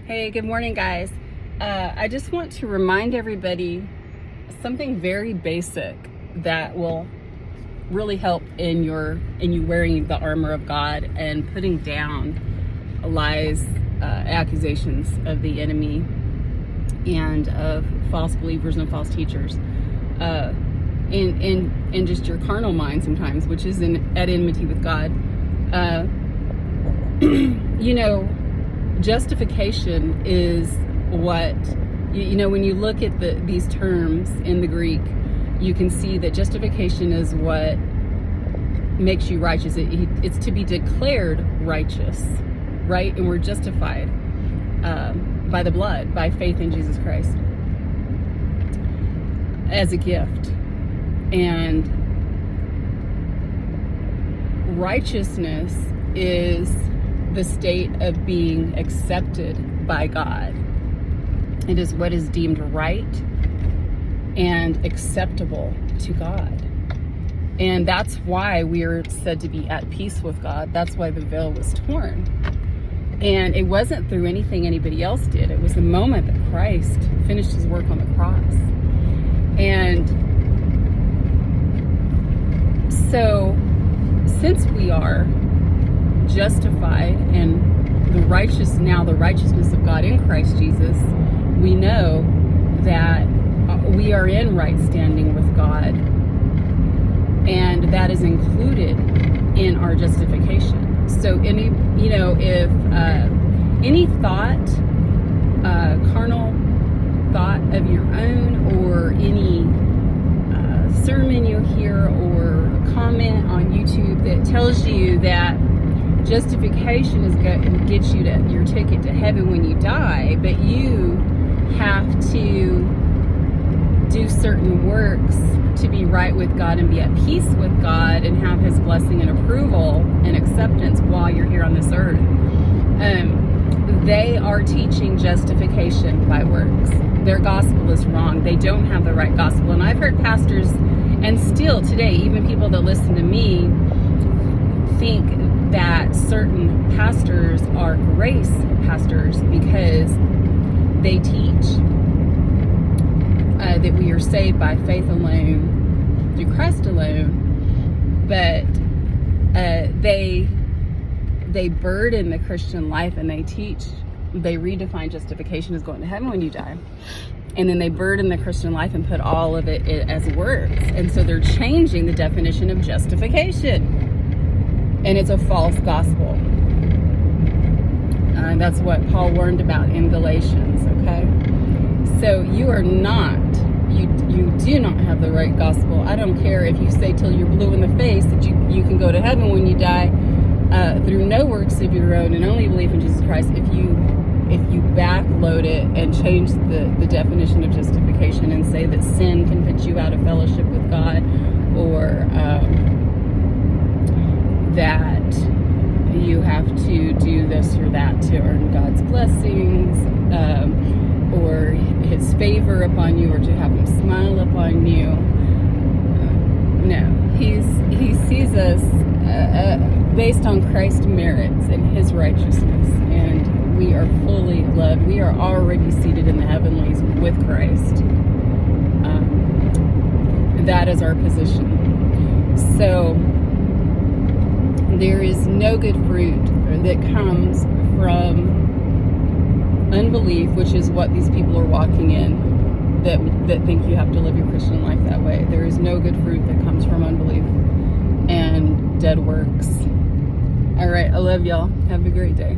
Hey, good morning, guys. I just want to remind everybody something very basic that will really help in you wearing the armor of God and putting down lies, accusations of the enemy and of false believers and false teachers, in just your carnal mind sometimes, which is at enmity with God. Justification is what, when you look at these terms in the Greek, you can see that justification is what makes you righteous. It's to be declared righteous, right? And we're justified by the blood, by faith in Jesus Christ as a gift. And righteousness is the state of being accepted by God. It is what is deemed right and acceptable to God. And that's why we are said to be at peace with God. That's why the veil was torn. And it wasn't through anything anybody else did. It was the moment that Christ finished his work on the cross. And so, since we are justified and the righteousness of God in Christ Jesus, we know that we are in right standing with God, and that is included in our justification. So if any thought, carnal thought of your own, or any sermon you hear or comment on YouTube that tells you that justification is going to get you your ticket to heaven when you die, but you have to do certain works to be right with God and be at peace with God and have his blessing and approval and acceptance while you're here on this earth. They are teaching justification by works. Their gospel is wrong. They don't have the right gospel. And I've heard pastors, and still today, even people that listen to me, think that certain pastors are grace pastors because they teach that we are saved by faith alone, through Christ alone, but they burden the Christian life, and they redefine justification as going to heaven when you die. And then they burden the Christian life and put all of it as works. And so they're changing the definition of justification. And it's a false gospel. That's what Paul warned about in Galatians, okay? So you do not have the right gospel. I don't care if you say till you're blue in the face that you can go to heaven when you die through no works of your own and only believe in Jesus Christ. If you backload it and change the definition of justification and say that sin can put you out of fellowship with God, or that you have to do this or that to earn God's blessings, or his favor upon you, or to have him smile upon you. No, he sees us based on Christ's merits and his righteousness, and we are fully loved. We are already seated in the heavenlies with Christ. That is our position. So there is no good fruit that comes from unbelief, which is what these people are walking in, that think you have to live your Christian life that way. There is no good fruit that comes from unbelief and dead works. All right, I love y'all. Have a great day.